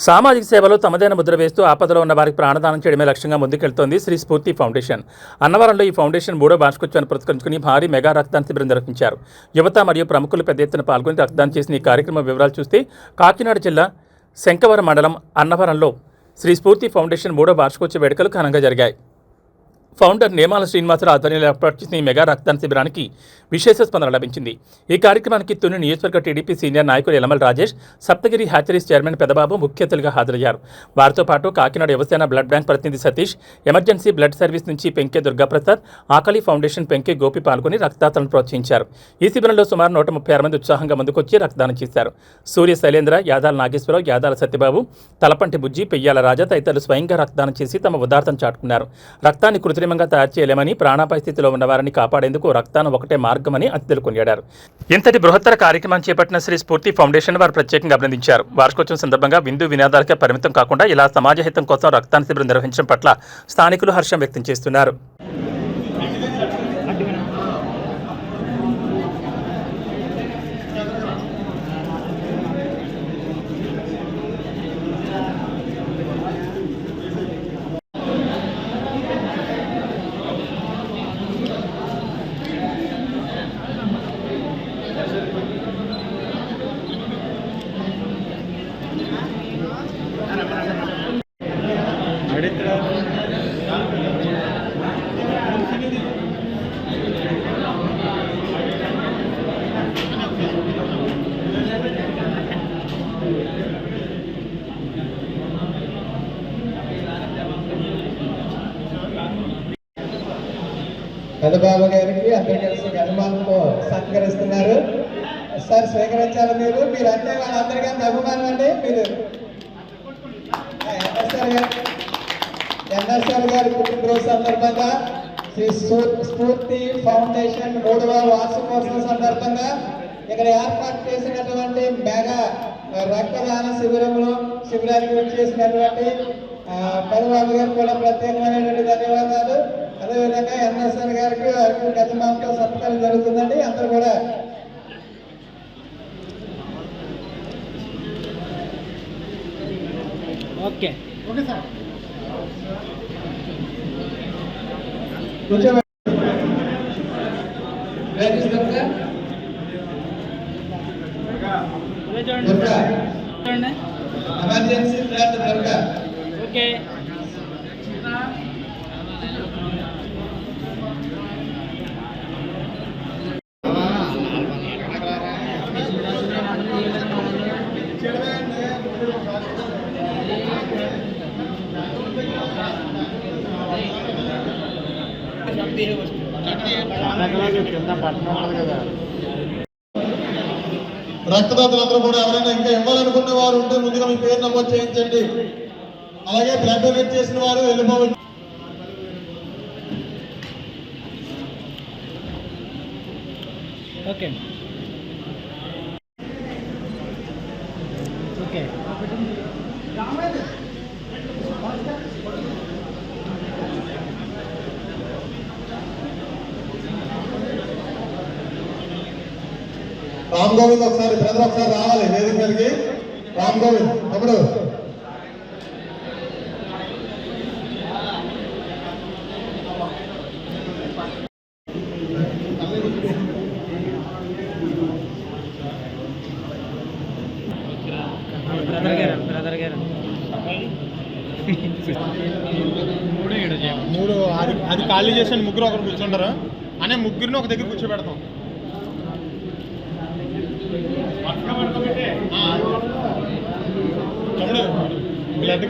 సామాజిక సేవలో తమదైన ముద్ర వేస్తూ ఆపదలో ఉన్న వారికి ప్రాణదానం చేయడమే లక్ష్యంగా ముందుకెళ్తోంది శ్రీ స్ఫూర్తి ఫౌండేషన్. అన్నవరంలో ఈ ఫౌండేషన్ 3వ వార్షికోత్సవాన్ని పురస్కరించుకుని భారీ మెగా రక్తదాన శిబిరం నిర్వహించారు. యువత మరియు ప్రముఖులు పెద్ద ఎత్తున పాల్గొని రక్తదానం చేసిన ఈ కార్యక్రమం వివరాలు చూస్తే కాకినాడ జిల్లా శంకవరం మండలం అన్నవరంలో శ్రీ స్ఫూర్తి ఫౌండేషన్ 3వ వార్షికోత్సవ వేడుకలు ఘనంగా జరిగాయి. ఫౌండర్ నేమాల శ్రీనివాసరావు ఆధ్వర్యంలో ఏర్పాటు చేసిన ఈ మెగా రక్తదాన శిబిరానికి విశేష స్పందన లభించింది. ఈ కార్యక్రమానికి తుని నియోజకవర్గ టీడీపీ సీనియర్ నాయకులు యలమల రాజేష్, సప్తగిరి హ్యాచరీస్ చైర్మన్ పెదబాబు ముఖ్య అతిథులుగా హాజరయ్యారు. వారితో పాటు కాకినాడ యువసేన బ్లడ్ బ్యాంక్ ప్రతినిధి సతీష్, ఎమర్జెన్సీ బ్లడ్ సర్వీస్ నుంచి పెంకే దుర్గాప్రసాద్, ఆకలి ఫౌండేషన్ పెంకే గోపి పాల్గొని రక్తదాతలను ప్రోత్సహించారు. ఈ శిబిరంలో సుమారు 136 మంది ఉత్సాహంగా ముందుకొచ్చి రక్తదానం చేశారు. సూర్య శైలేంద్ర, యాదాల నాగేశ్వరరావు, యాదాల సత్యబాబు, తలపంటి బుజ్జి, పెయ్యాల రాజా తదితరులు స్వయంగా రక్తదానం చేసి తమ ఉదార్థం చాటుకున్నారు. రక్తాన్ని కృత్రిమంగా తయారు చేయలేమని, ప్రాణాపాయ స్థితిలో ఉన్న వారిని కాపాడేందుకు రక్తదానం ఒకటే మార్గమని అతిథులు కొనియాడారు. ఇంతటి బృహత్తర కార్యక్రమాన్ని చేపట్టిన శ్రీ స్ఫూర్తి ఫౌండేషన్ వారు ప్రత్యేకంగా అభినందించారు. వార్షికోత్సవం సందర్భంగా విందు వినోదాలకే పరిమితం కాకుండా ఇలా సమాజ హితం కోసం రక్తదాన శిబిరం నిర్వహించడం పట్ల స్థానికులు హర్షం వ్యక్తం చేస్తున్నారు. పెదబాబు గారికి అందరూ కలిసి అభిమానంతో సత్కరిస్తున్నారు. సార్ స్వీకరించాలి. మీరు అంటే వాళ్ళందరికీ అంత అభిమానం అండి. మీరు ఎన్ఎస్ఆర్ గారి పుట్టినరోజు సందర్భంగా శ్రీ స్ఫూర్తి ఫౌండేషన్ 3వ వార్షికోత్సవం సందర్భంగా ఇక్కడ ఏర్పాటు చేసినటువంటి మెగా రక్తదాన శిబిరానికి వచ్చేసినటువంటి పెదబాబు గారికి కూడా ప్రత్యేకమైనటువంటి ధన్యవాదాలు. అదేవిధంగా ఎన్ఎస్ఆర్ గారికి గజమాంతో సత్కారం జరుగుతుందండి. అందరూ కూడా ఓకే సార్ కొంచెం ఎమర్జెన్సీ బ్లడ్ దొరక ఓకే రక్తదాతలందరూ కూడా ఎవరైనా ఇంకా ఇవ్వాలనుకున్న వారు ఉంటే ముందుగా మీ పేరు నమోదు చేయించండి. అలాగే బ్లడ్ డొనేట్ చేసిన వారు వెళ్ళిపోవచ్చు. ఓకే ఓకే రామ్ గోవింద్ ఒకసారి బ్రదర్ ఒకసారి రావాలి వేదిక మీదకి. రామ్ గోవింద్ తమ్ముడు మూడు అది ఖాళీ చేసి ముగ్గురు ఒకరు కూర్చుంటారు అనే ముగ్గురిని ఒక దగ్గర కూర్చోబెడతాం. తమ్ముడు బ్లడ్